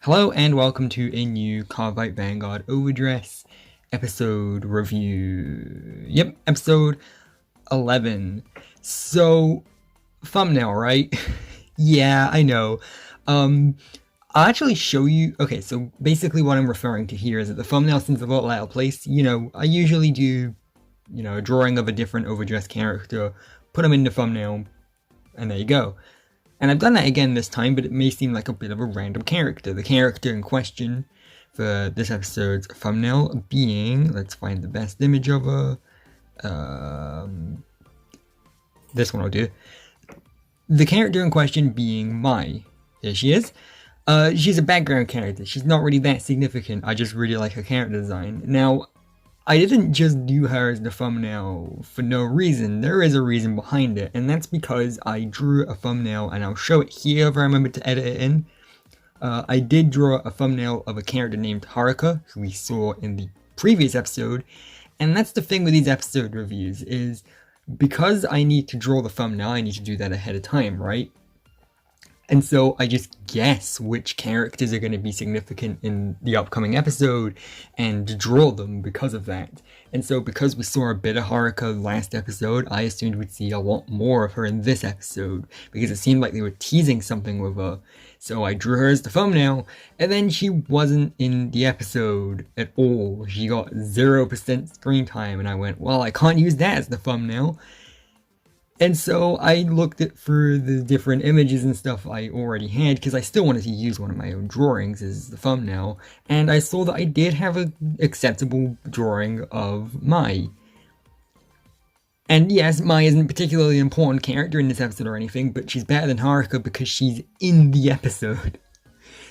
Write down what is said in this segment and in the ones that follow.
Hello and welcome to a new Cardight Vanguard overdress episode review. Yep, episode 11. So, thumbnail, right? Yeah, I know. I'll actually show you. Okay, so basically what I'm referring to here is that the thumbnail seems a little out of place. I usually do, a drawing of a different overdress character, put them in the thumbnail, and there you go. And I've done that again this time, but it may seem like a bit of a random character. The character in question for this episode's thumbnail being, let's find the best image of her. This one I'll do. The character in question being Mai. Here she is. She's a background character. She's not really that significant. I just really like her character design. Now, I didn't just do her as the thumbnail for no reason. There is a reason behind it, and that's because I drew a thumbnail, and I'll show it here if I remember to edit it in. I did draw a thumbnail of a character named Haruka, who we saw in the previous episode, and that's the thing with these episode reviews, is because I need to draw the thumbnail, I need to do that ahead of time, right? And so I just guess which characters are going to be significant in the upcoming episode and draw them because of that. And so because we saw a bit of Haruka last episode, I assumed we'd see a lot more of her in this episode because it seemed like they were teasing something with her. So I drew her as the thumbnail, and then she wasn't in the episode at all. She got 0% screen time, and I went, well, I can't use that as the thumbnail. And so I looked for the different images and stuff I already had, because I still wanted to use one of my own drawings as the thumbnail, and I saw that I did have an acceptable drawing of Mai. And yes, Mai isn't a particularly important character in this episode or anything, but she's better than Haruka because she's in the episode.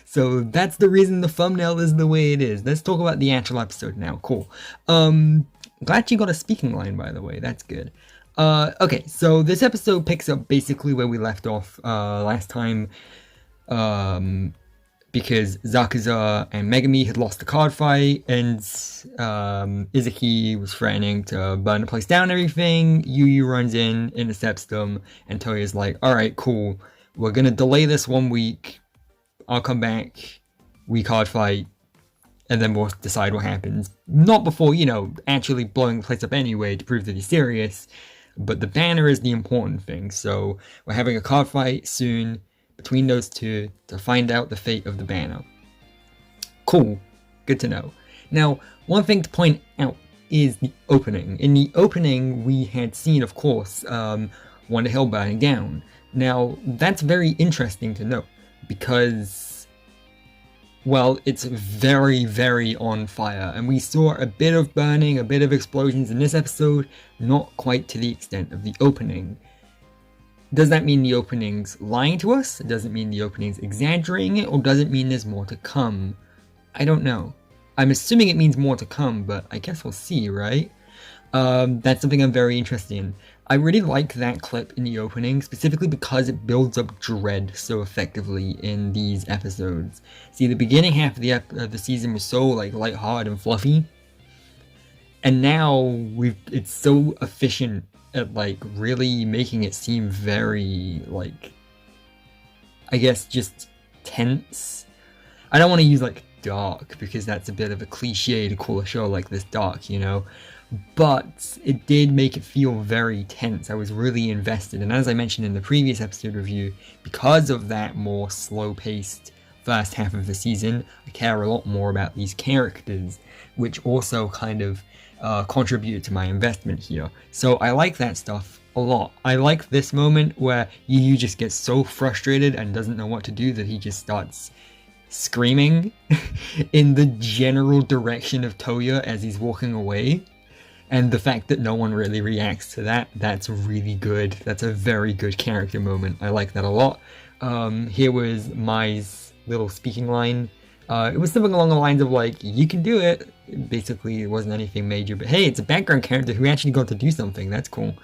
So that's the reason the thumbnail is the way it is. Let's talk about the actual episode now. Cool. Glad you got a speaking line, by the way. That's good. Okay, so this episode picks up basically where we left off last time, because Sakuga and Megami had lost the card fight, and Izuki was threatening to burn the place down and everything. Yuyu runs in, intercepts them, and Tohya's like, alright, cool, we're gonna delay this 1 week, I'll come back, we card fight, and then we'll decide what happens. Not before, actually blowing the place up anyway to prove that he's serious. But the banner is the important thing, so we're having a card fight soon between those two to find out the fate of the banner. Cool. Good to know. Now, one thing to point out is the opening. In the opening, we had seen, of course, Wonder Hill burning down. Now, that's very interesting to note, because, well, it's very, very on fire, and we saw a bit of burning, a bit of explosions in this episode, not quite to the extent of the opening. Does that mean the opening's lying to us? Does it mean the opening's exaggerating it, or does it mean there's more to come? I don't know. I'm assuming it means more to come, but I guess we'll see, right? That's something I'm very interested in. I really like that clip in the opening, specifically because it builds up dread so effectively in these episodes. See, the beginning half of the season was so lighthearted and fluffy, and now it's so efficient at really making it seem very I guess just tense. I don't want to use dark, because that's a bit of a cliche to call a show like this dark, but it did make it feel very tense. I was really invested, and as I mentioned in the previous episode review, because of that more slow-paced first half of the season, I care a lot more about these characters, which also kind of contributed to my investment here. So I like that stuff a lot. I like this moment where Yuyu just gets so frustrated and doesn't know what to do that he just starts screaming in the general direction of Tohya as he's walking away. And the fact that no one really reacts to that, that's really good. That's a very good character moment. I like that a lot. Here was Mai's little speaking line. It was something along the lines of you can do it. Basically, it wasn't anything major, but hey, it's a background character who actually got to do something. That's cool.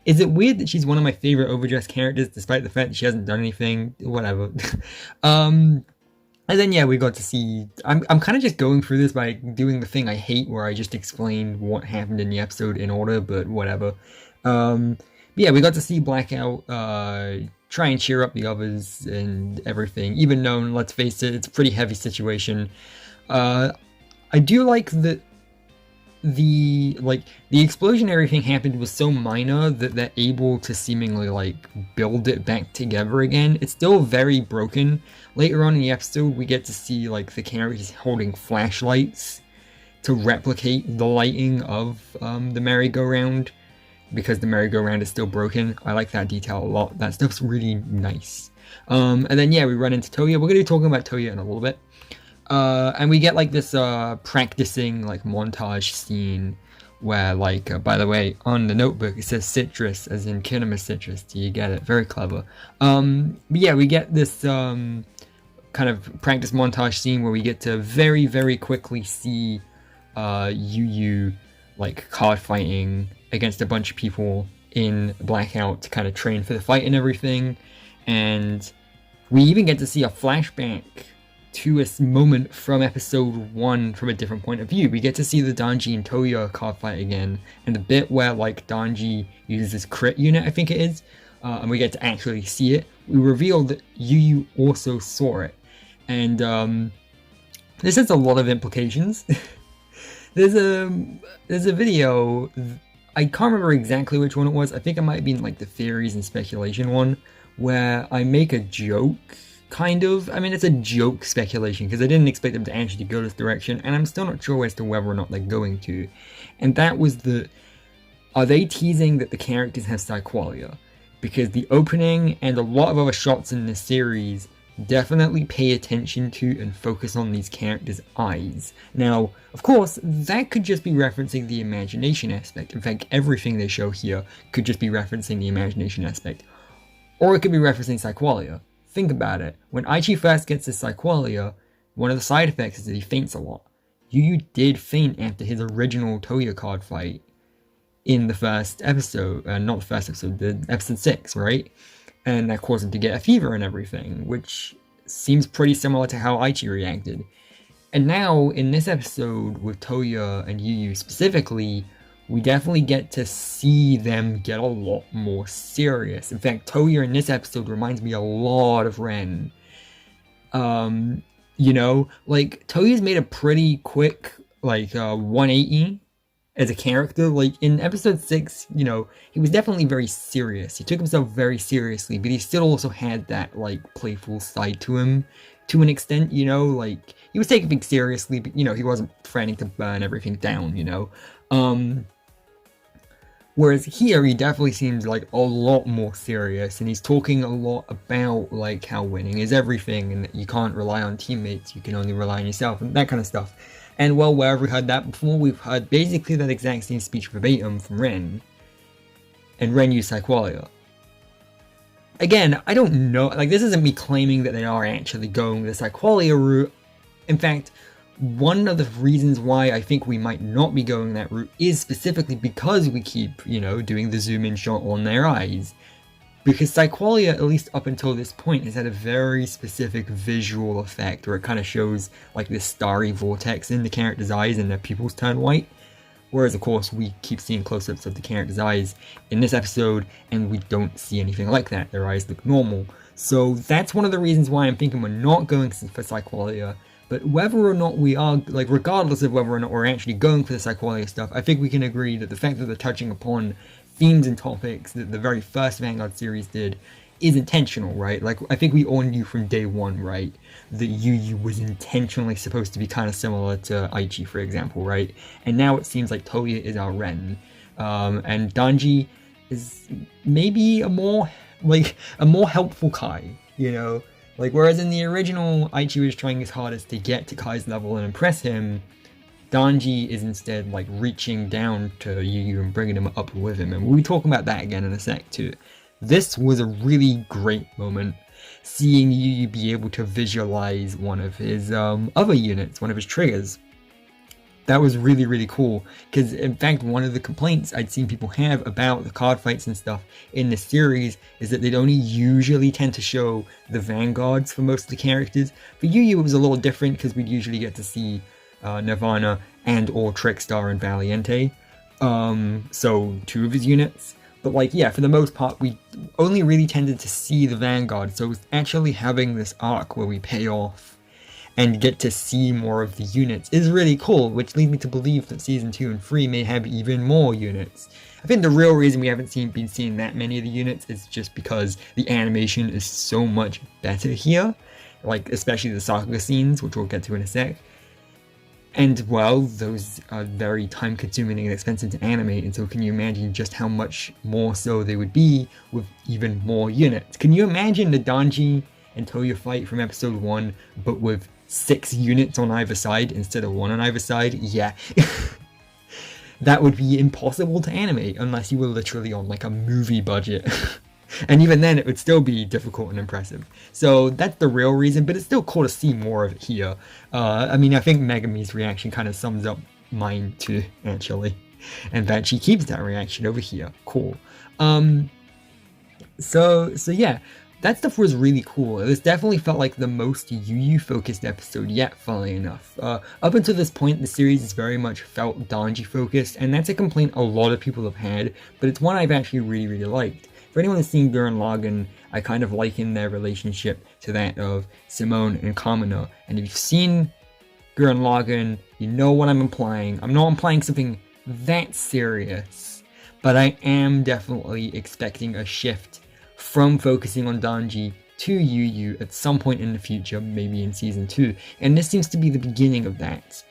Is it weird that she's one of my favorite overdress characters, despite the fact that she hasn't done anything? Whatever. And then, yeah, we got to see... I'm kind of just going through this by doing the thing I hate, where I just explain what happened in the episode in order, but whatever. But yeah, we got to see Blackout try and cheer up the others and everything, even though, let's face it, it's a pretty heavy situation. I do like that the explosion and everything happened was so minor that they're able to seemingly like build it back together again. It's still very broken. Later on in the episode, we get to see like the characters holding flashlights to replicate the lighting of the merry-go-round, because the merry-go-round is still broken. I like that detail a lot. That stuff's really nice. And then yeah, we run into Tohya. We're gonna be talking about Tohya in a little bit. And we get like this practicing like montage scene where like by the way, on the notebook it says citrus as in kinema citrus. Do you get it? Very clever. But yeah, we get this kind of practice montage scene where we get to very, very quickly see yuyu like card fighting against a bunch of people in Blackout to kind of train for the fight and everything. And we even get to see a flashback to a moment from episode 1 from a different point of view. We get to see the Danji and Tohya card fight again, and the bit where like Danji uses his crit unit, I think it is, and we get to actually see it. We reveal that yuyu also saw it, and this has a lot of implications. There's a video, I can't remember exactly which one it was. I think it might have been like the theories and speculation one, where I make a joke. Kind of. I mean, it's a joke speculation because I didn't expect them to actually go this direction, and I'm still not sure as to whether or not they're going to. And that was are they teasing that the characters have psyqualia? Because the opening and a lot of other shots in this series definitely pay attention to and focus on these characters' eyes. Now, of course, that could just be referencing the imagination aspect. In fact, everything they show here could just be referencing the imagination aspect. Or it could be referencing psyqualia. Think about it. When Aichi first gets his psyqualia, one of the side effects is that he faints a lot. Yuyu did faint after his original Tohya card fight in the first episode, not the first episode, the episode 6, right? And that caused him to get a fever and everything, which seems pretty similar to how Aichi reacted. And now, in this episode, with Tohya and Yuyu specifically, we definitely get to see them get a lot more serious. In fact, Tohya in this episode reminds me a lot of Ren. You know, like, Tohya's made a pretty quick, like, 180 as a character. Like, in episode 6, you know, he was definitely very serious. He took himself very seriously, but he still also had that, like, playful side to him, to an extent, you know? Like, he was taking things seriously, but, you know, he wasn't threatening to burn everything down, you know? Whereas here, he definitely seems like a lot more serious, and he's talking a lot about like how winning is everything, and that you can't rely on teammates, you can only rely on yourself, and that kind of stuff. And well, where have we heard that before? We've heard basically that exact same speech verbatim from Ren, and Ren used psyqualia. Again, I don't know, like this isn't me claiming that they are actually going the psyqualia route. In fact, one of the reasons why I think we might not be going that route is specifically because we keep, you know, doing the zoom in shot on their eyes. Because psyqualia, at least up until this point, has had a very specific visual effect where it kind of shows like this starry vortex in the character's eyes and their pupils turn white. Whereas, of course, we keep seeing close-ups of the character's eyes in this episode, and we don't see anything like that. Their eyes look normal. So that's one of the reasons why I'm thinking we're not going for psyqualia. But whether or not we are, like, regardless of whether or not we're actually going for the psyqualia stuff, I think we can agree that the fact that they're touching upon themes and topics that the very first Vanguard series did is intentional, right? Like, I think we all knew from day one, right, that Yuyu was intentionally supposed to be kind of similar to Aichi, for example, right? And now it seems like Tohya is our Ren. And Danji is maybe a more helpful Kai, you know? Like, whereas in the original, Aichi was trying his hardest to get to Kai's level and impress him, Danji is instead, like, reaching down to Yuyu and bringing him up with him. And we'll be talking about that again in a sec, too. This was a really great moment, seeing Yuyu be able to visualize one of his other units, one of his triggers. That was really, really cool, because in fact one of the complaints I'd seen people have about the card fights and stuff in this series is that they'd only usually tend to show the vanguards for most of the characters. For Yuyu it was a little different because we'd usually get to see Nirvana and or Trickstar and Valiente, so 2 of his units. But like, yeah, for the most part, we only really tended to see the Vanguard. So actually having this arc where we pay off and get to see more of the units is really cool, which leads me to believe that season 2 and 3 may have even more units. I think the real reason we haven't been seeing that many of the units is just because the animation is so much better here, like especially the sakuga scenes, which we'll get to in a sec. And well, those are very time consuming and expensive to animate, and so can you imagine just how much more so they would be with even more units? Can you imagine the Danji and Tohya fight from episode 1, but with 6 units on either side instead of 1 on either side? Yeah. That would be impossible to animate unless you were literally on like a movie budget. And even then, it would still be difficult and impressive. So that's the real reason, but it's still cool to see more of it here. I mean, I think Megami's reaction kind of sums up mine too, actually. And that she keeps that reaction over here. Cool. So yeah, that stuff was really cool. This definitely felt like the most yuyu focused episode yet, funnily enough. Up until this point, the series has very much felt danji focused, and that's a complaint a lot of people have had, but it's one I've actually really liked. For anyone who's seen Gurren Lagann, I kind of liken their relationship to that of Simone and Kamina. And if you've seen Gurren Lagann, you know what I'm implying. I'm not implying something that serious, but I am definitely expecting a shift from focusing on danji to yuyu at some point in the future, maybe in season 2. And this seems to be the beginning of that.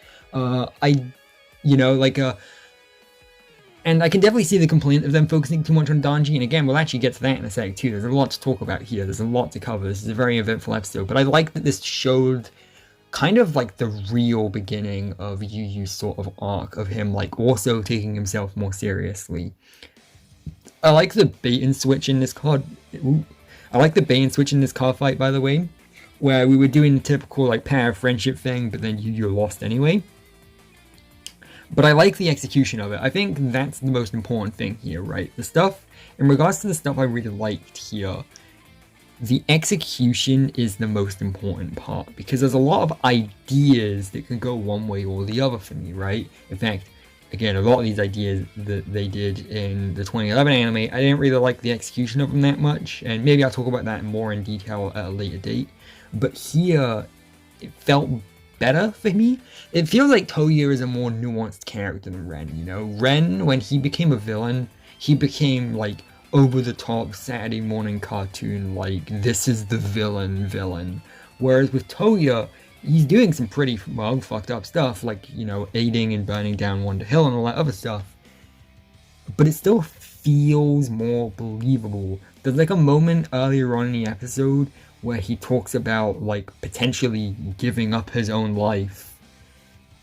And I can definitely see the complaint of them focusing too much on danji, and again, we'll actually get to that in a sec too. There's a lot to talk about here, there's a lot to cover, this is a very eventful episode, but I like that this showed kind of like the real beginning of Yuyu's sort of arc, of him like also taking himself more seriously. I like the bait and switch in this card. I like the bait and switch in this card fight, by the way, where we were doing the typical like pair of friendship thing, but then Yuyu lost anyway. But I like the execution of it. I think that's the most important thing here, right? The stuff, in regards to the stuff I really liked here, the execution is the most important part, because there's a lot of ideas that can go one way or the other for me, right? In fact, again, a lot of these ideas that they did in the 2011 anime, I didn't really like the execution of them that much, and maybe I'll talk about that more in detail at a later date. But here, it felt better for me. It feels like Tohya is a more nuanced character than Ren, you know? Ren, when he became a villain, he became like over-the-top Saturday morning cartoon, like this is the villain. Whereas with Tohya, he's doing some pretty, well, fucked up stuff, like, you know, aiding and burning down Wonder Hill and all that other stuff. But it still feels more believable. There's like a moment earlier on in the episode where he talks about like potentially giving up his own life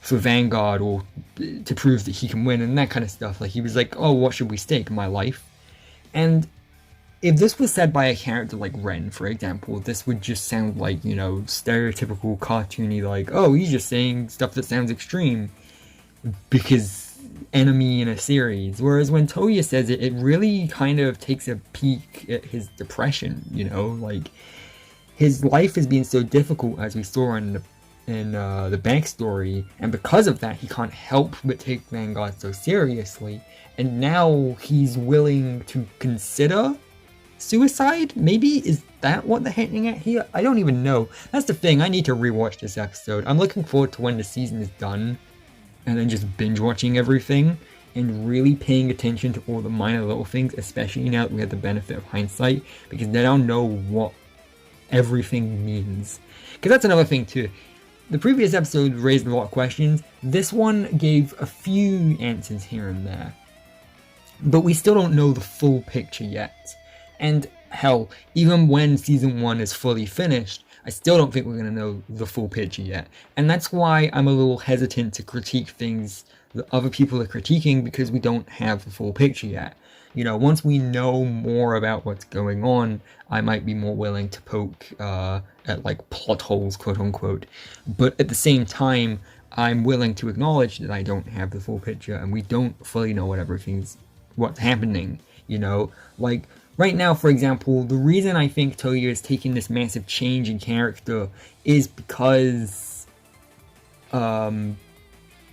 for Vanguard, or to prove that he can win and that kind of stuff. Like he was like, oh, what should we stake? My life? And if this was said by a character like Ren, for example, this would just sound like, you know, stereotypical cartoony, like, oh, he's just saying stuff that sounds extreme because enemy in a series. Whereas when Tohya says it, it really kind of takes a peek at his depression, you know, like his life has been so difficult, as we saw in the backstory, and because of that, he can't help but take Vanguard so seriously. And now he's willing to consider suicide? Maybe? Is that what they're hinting at here? I don't even know. That's the thing, I need to rewatch this episode. I'm looking forward to when the season is done, and then just binge watching everything, and really paying attention to all the minor little things, especially now that we have the benefit of hindsight, because then I'll know what everything means. Because that's another thing too. The previous episode raised a lot of questions. This one gave a few answers here and there. But we still don't know the full picture yet. And hell, even when season 1 is fully finished, I still don't think we're going to know the full picture yet. And that's why I'm a little hesitant to critique things that other people are critiquing, because we don't have the full picture yet. You know, once we know more about what's going on, I might be more willing to poke at like plot holes, quote unquote. But at the same time, I'm willing to acknowledge that I don't have the full picture, and we don't fully know what's happening, you know? Like, right now, for example, the reason I think Tohya is taking this massive change in character is because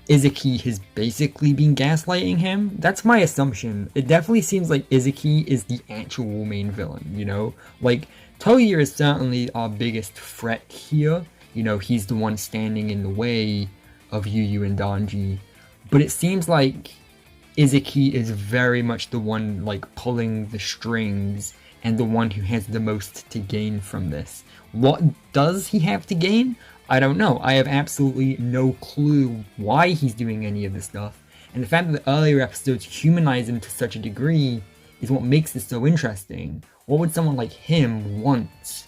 Izuki has basically been gaslighting him. That's my assumption. It definitely seems like Izuki is the actual main villain, you know? Like, Tohya is certainly our biggest threat here. You know, he's the one standing in the way of Yuyu and Danji. But it seems like Izuki is very much the one, like, pulling the strings and the one who has the most to gain from this. What does he have to gain? I don't know. I have absolutely no clue why he's doing any of this stuff. And the fact that the earlier episodes humanize him to such a degree is what makes this so interesting. What would someone like him want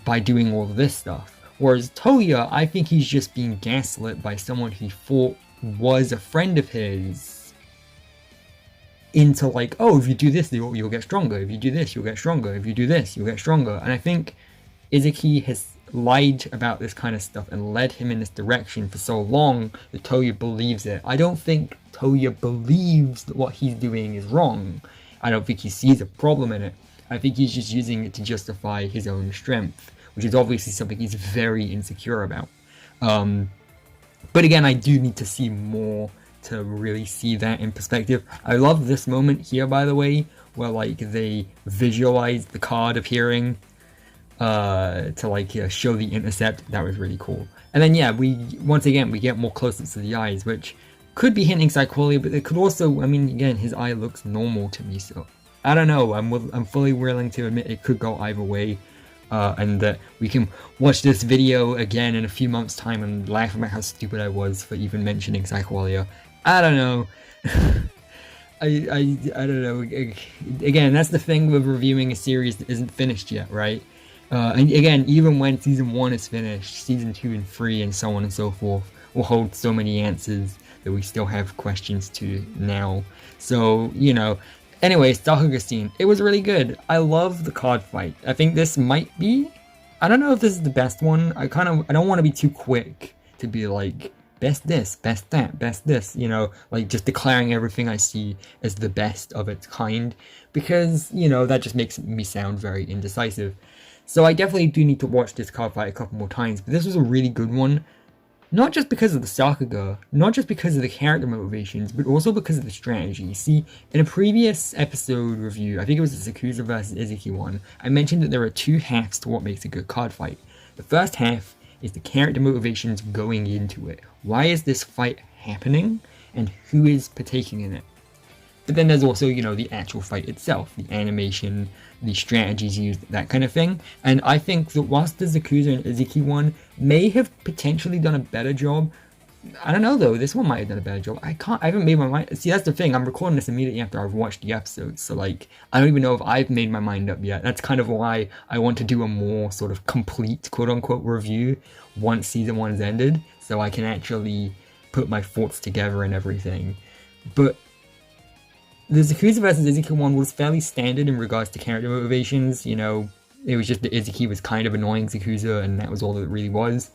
by doing all of this stuff? Whereas Tohya, I think he's just being gaslit by someone he thought was a friend of his into like, oh, if you do this, you'll get stronger. If you do this, you'll get stronger. If you do this, you'll get stronger. And I think Izuki has lied about this kind of stuff and led him in this direction for so long that Tohya believes it. I don't think Tohya believes that what he's doing is wrong. I don't think he sees a problem in it. I think he's just using it to justify his own strength, which is obviously something he's very insecure about. But again, I do need to see more to really see that in perspective. I love this moment here, by the way, where like they visualize the card appearing to like show the intercept. That was really cool. And then yeah, once again we get more closeness to the eyes, which could be hinting psycholia, but it could also, I mean, again, his eye looks normal to me, so I don't know. I'm fully willing to admit it could go either way, and that we can watch this video again in a few months' time and laugh about how stupid I was for even mentioning psycholia. I don't know. I don't know. Again, that's the thing with reviewing a series that isn't finished yet, right? And again, even when season 1 is finished, season 2 and 3 and so on and so forth will hold so many answers that we still have questions to now. So, you know, anyways, sakuga scene. It was really good. I love the card fight. I think this might be, I don't know if this is the best one. I don't want to be too quick to be like, best this, best that, best this, you know, like just declaring everything I see as the best of its kind, because, you know, that just makes me sound very indecisive. So I definitely do need to watch this card fight a couple more times, but this was a really good one. Not just because of the sakuga, not just because of the character motivations, but also because of the strategy. See, in a previous episode review, I think it was the Sakuga vs Izuki one, I mentioned that there are two halves to what makes a good card fight. The first half is the character motivations going into it. Why is this fight happening, and who is partaking in it? But then there's also, you know, the actual fight itself, the animation, the strategies used, that kind of thing. And I think that whilst the Sakuga and Izuki one may have potentially done a better job, I don't know though, this one might have done a better job. I haven't made my mind. See, that's the thing, I'm recording this immediately after I've watched the episodes, so like, I don't even know if I've made my mind up yet. That's kind of why I want to do a more sort of complete, quote-unquote, review once season 1's ended, so I can actually put my thoughts together and everything. But the Sakuga vs Izuki one was fairly standard in regards to character motivations. You know, it was just that Izuki was kind of annoying Sakuga, and that was all that it really was.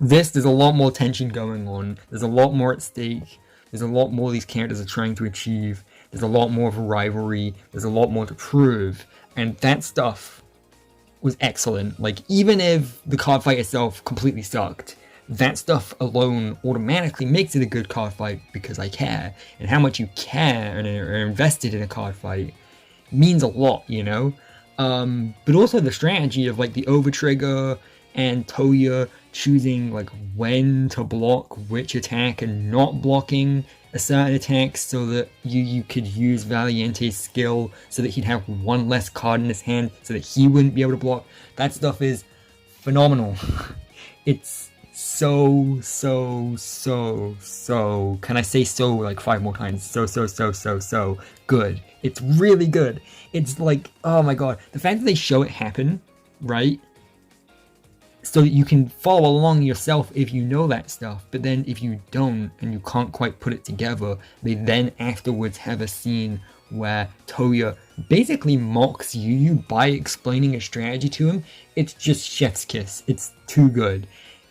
There's a lot more tension going on. There's a lot more at stake. There's a lot more these characters are trying to achieve. There's a lot more of a rivalry. There's a lot more to prove. And that stuff was excellent. Like, even if the card fight itself completely sucked, that stuff alone automatically makes it a good card fight because I care. And how much you care and are invested in a card fight means a lot, you know? But also the strategy of like the overtrigger and Tohya choosing like when to block which attack and not blocking a certain attack so that you could use Valiente's skill so that he'd have one less card in his hand so that he wouldn't be able to block. That stuff is phenomenal. It's so, can I say so like 5 more times? So good. It's really good. It's like, oh my god. The fact that they show it happen, right? So that you can follow along yourself if you know that stuff, but then if you don't and you can't quite put it together, they then afterwards have a scene where Tohya basically mocks Yuyu by explaining a strategy to him. It's just chef's kiss. It's too good.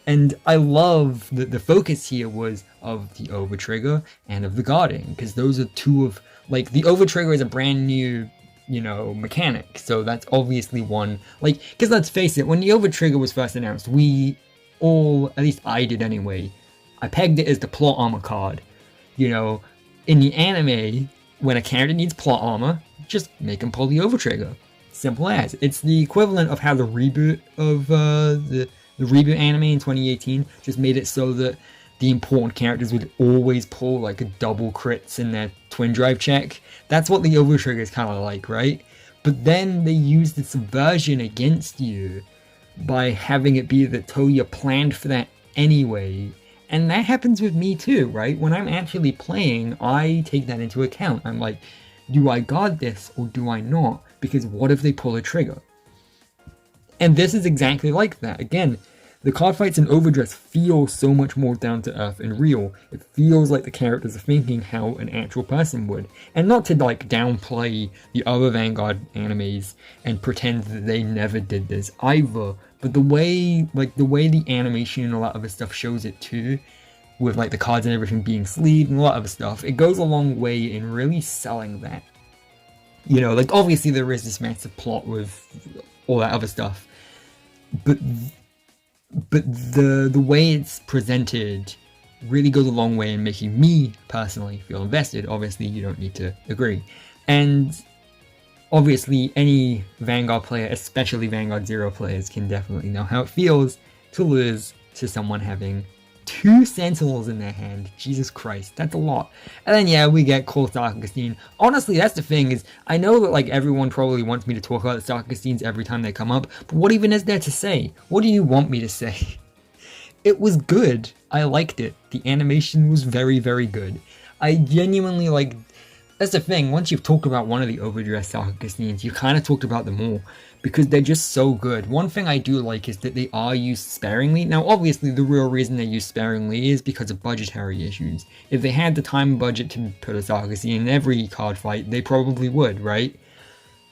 And I love that the focus here was of the overtrigger and of the guarding, because those are two of, like, the overtrigger is a brand new, you know, mechanic, so that's obviously one, like, because let's face it, when the overtrigger was first announced, we all, at least I did anyway, I pegged it as the plot armor card. You know, in the anime, when a character needs plot armor, just make him pull the overtrigger. Simple as. It's the equivalent of how the reboot of the reboot anime in 2018 just made it so that the important characters would always pull like a double crits in their twin drive check. That's what the overtrigger is kind of like, right? But then they used the subversion against you by having it be that Tohya planned for that anyway. And that happens with me too, right? When I'm actually playing, I take that into account. I'm like, do I guard this or do I not? Because what if they pull a trigger? And this is exactly like that. Again, the card fights in overdress feel so much more down to earth and real. It feels like the characters are thinking how an actual person would. And not to like downplay the other Vanguard animes and pretend that they never did this either. But the way the animation and a lot of other stuff shows it too, with like the cards and everything being sleeved and a lot of other stuff, it goes a long way in really selling that. You know, like obviously there is this massive plot with all that other stuff, but the way it's presented really goes a long way in making me personally feel invested. Obviously you don't need to agree, and obviously any Vanguard player, especially Vanguard 0 players, can definitely know how it feels to lose to someone having 2 Sentinels in their hand. Jesus Christ, that's a lot. And then yeah, we get cool Sakuga. Honestly, that's the thing, is I know that like everyone probably wants me to talk about the Sakuga every time they come up, but what even is there to say? What do you want me to say? It was good. I liked it. The animation was very, very good. I genuinely like... That's the thing, once you've talked about one of the overdress Sakuga scenes, you kind of talked about them all, because they're just so good. One thing I do like is that they are used sparingly. Now obviously the real reason they're used sparingly is because of budgetary issues. If they had the time and budget to put a Sakuga scene in every card fight, they probably would, right?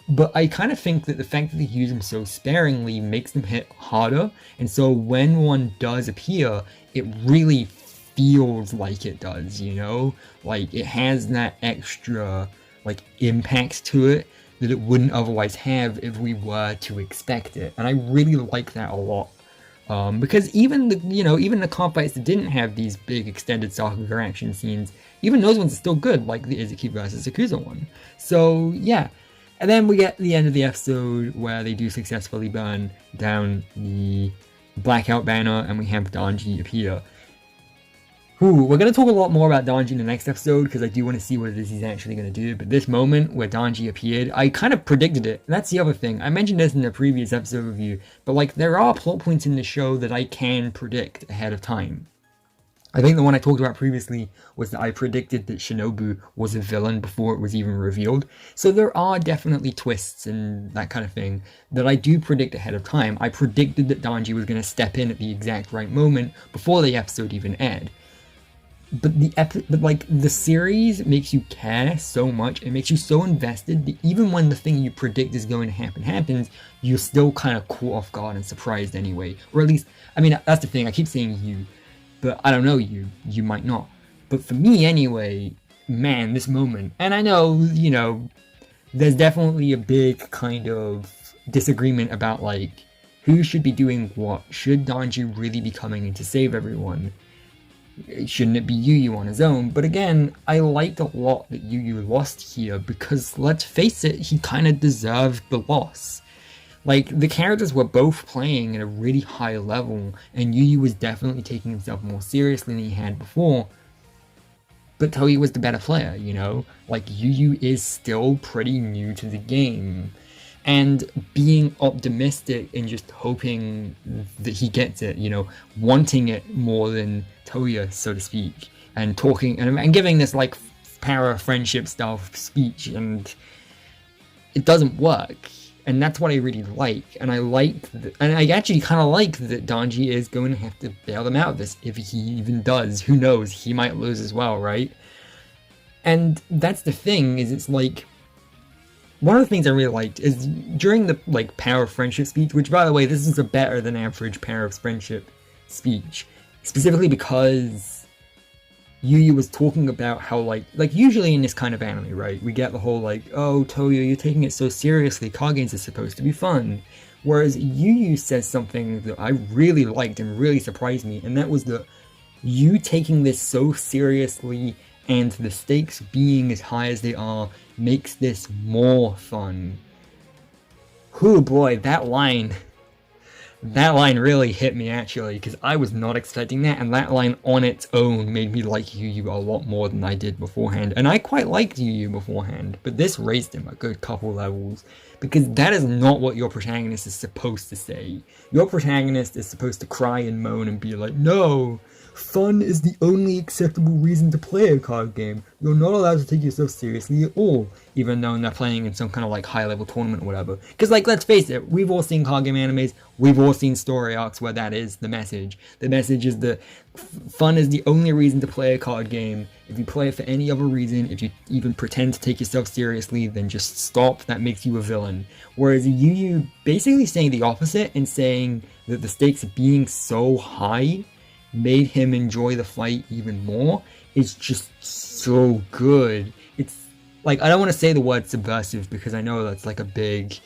But I kind of think that the fact that they use them so sparingly makes them hit harder, and so when one does appear, it really feels like it does, you know? Like, it has that extra, like, impact to it that it wouldn't otherwise have if we were to expect it. And I really like that a lot. Because even the card fights that didn't have these big extended Sakuga action scenes, even those ones are still good, like the Izuki versus Sakuza one. So, yeah. And then we get the end of the episode where they do successfully burn down the blackout banner and we have Danji appear. Ooh, we're going to talk a lot more about Danji in the next episode because I do want to see what it is he's actually going to do. But this moment where Danji appeared, I kind of predicted it. And that's the other thing. I mentioned this in a previous episode review, but like there are plot points in the show that I can predict ahead of time. I think the one I talked about previously was that I predicted that Shinobu was a villain before it was even revealed. So there are definitely twists and that kind of thing that I do predict ahead of time. I predicted that Danji was going to step in at the exact right moment before the episode even aired. But the series makes you care so much, it makes you so invested that even when the thing you predict is going to happen happens, you're still kind of caught off guard and surprised anyway. Or at least, I mean, that's the thing, I keep saying you, but I don't know you might not. But for me anyway, man, this moment, and I know, you know, there's definitely a big kind of disagreement about like, who should be doing what? Should Danji really be coming in to save everyone? Shouldn't it be Yuyu on his own? But again, I liked a lot that Yuyu lost here because, let's face it, he kind of deserved the loss. Like, the characters were both playing at a really high level, and Yuyu was definitely taking himself more seriously than he had before. But Tohya was the better player, you know? Like, Yuyu is still pretty new to the game. And being optimistic and just hoping that he gets it, you know, wanting it more than Tohya, so to speak, and talking and giving this like para friendship style speech, and it doesn't work. And that's what I really like. And I actually kind of like that Danji is going to have to bail them out of this if he even does. Who knows? He might lose as well, right? And that's the thing, is it's like, one of the things I really liked is during the like power of friendship speech, which by the way, this is a better than average power of friendship speech, specifically because Yuyu was talking about how like usually in this kind of anime, right, we get the whole like, oh Tohya, you're taking it so seriously, card games are supposed to be fun. Whereas Yuyu says something that I really liked and really surprised me, and that was that You taking this so seriously and the stakes being as high as they are makes this more fun. Whew, boy, that line really hit me, actually, because I was not expecting that, and that line on its own made me like Yuyu a lot more than I did beforehand. And I quite liked Yuyu beforehand, but this raised him a good couple levels, because that is not what your protagonist is supposed to say. Your protagonist is supposed to cry and moan and be like, no, fun is the only acceptable reason to play a card game. You're not allowed to take yourself seriously at all, even though they're playing in some kind of like high-level tournament or whatever. Because, like, let's face it, we've all seen card game animes, we've all seen story arcs where that is the message. The message is that fun is the only reason to play a card game. If you play it for any other reason, if you even pretend to take yourself seriously, then just stop. That makes you a villain. Whereas Yuyu basically saying the opposite and saying that the stakes being so high made him enjoy the fight even more is just so good. It's like, I don't want to say the word subversive because I know that's like a big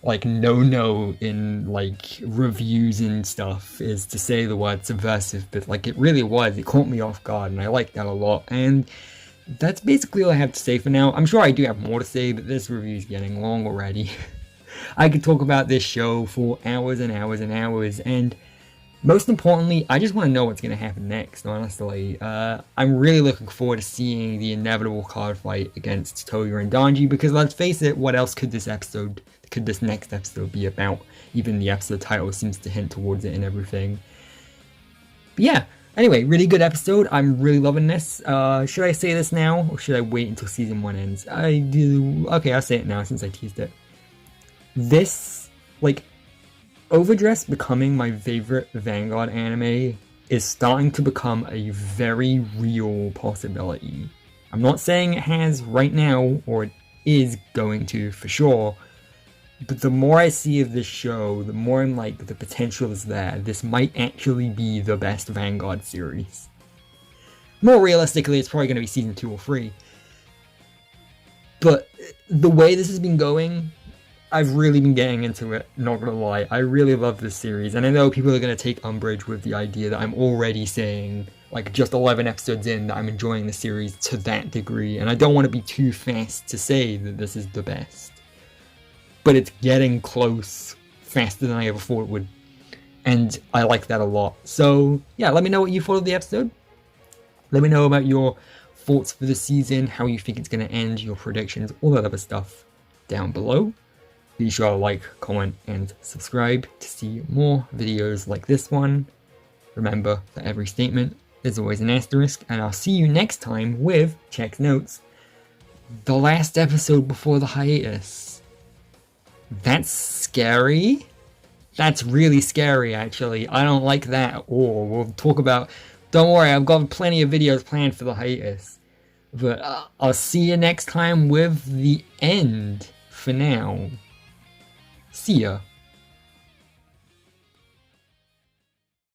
like no in like reviews and stuff, is to say the word subversive, but like it really was. It caught me off guard and I like that a lot. And that's basically all I have to say for now. I'm sure I do have more to say, but this review is getting long already. I could talk about this show for hours and hours and hours, and most importantly, I just want to know what's going to happen next, honestly. I'm really looking forward to seeing the inevitable card fight against Tohya and Danji, because let's face it, what else could this next episode be about? Even the episode title seems to hint towards it and everything. But yeah, anyway, really good episode. I'm really loving this. Should I say this now, or should I wait until season 1 ends? Okay, I'll say it now since I teased it. This, like, overDress becoming my favorite Vanguard anime is starting to become a very real possibility. I'm not saying it has right now, or it is going to for sure, but the more I see of this show, the more I'm like, the potential is there. This might actually be the best Vanguard series. More realistically, it's probably going to be season 2 or 3. But the way this has been going, I've really been getting into it, not gonna lie. I really love this series, and I know people are gonna take umbrage with the idea that I'm already saying, like, just 11 episodes in, that I'm enjoying the series to that degree, and I don't want to be too fast to say that this is the best. But it's getting close faster than I ever thought it would, and I like that a lot. So, yeah, let me know what you thought of the episode. Let me know about your thoughts for the season, how you think it's gonna end, your predictions, all that other stuff down below. Be sure to like, comment, and subscribe to see more videos like this one. Remember that every statement is always an asterisk, and I'll see you next time with, check notes, the last episode before the hiatus. That's scary. That's really scary, actually. I don't like that at all. We'll talk about... Don't worry, I've got plenty of videos planned for the hiatus. But I'll see you next time with the end for now. See ya.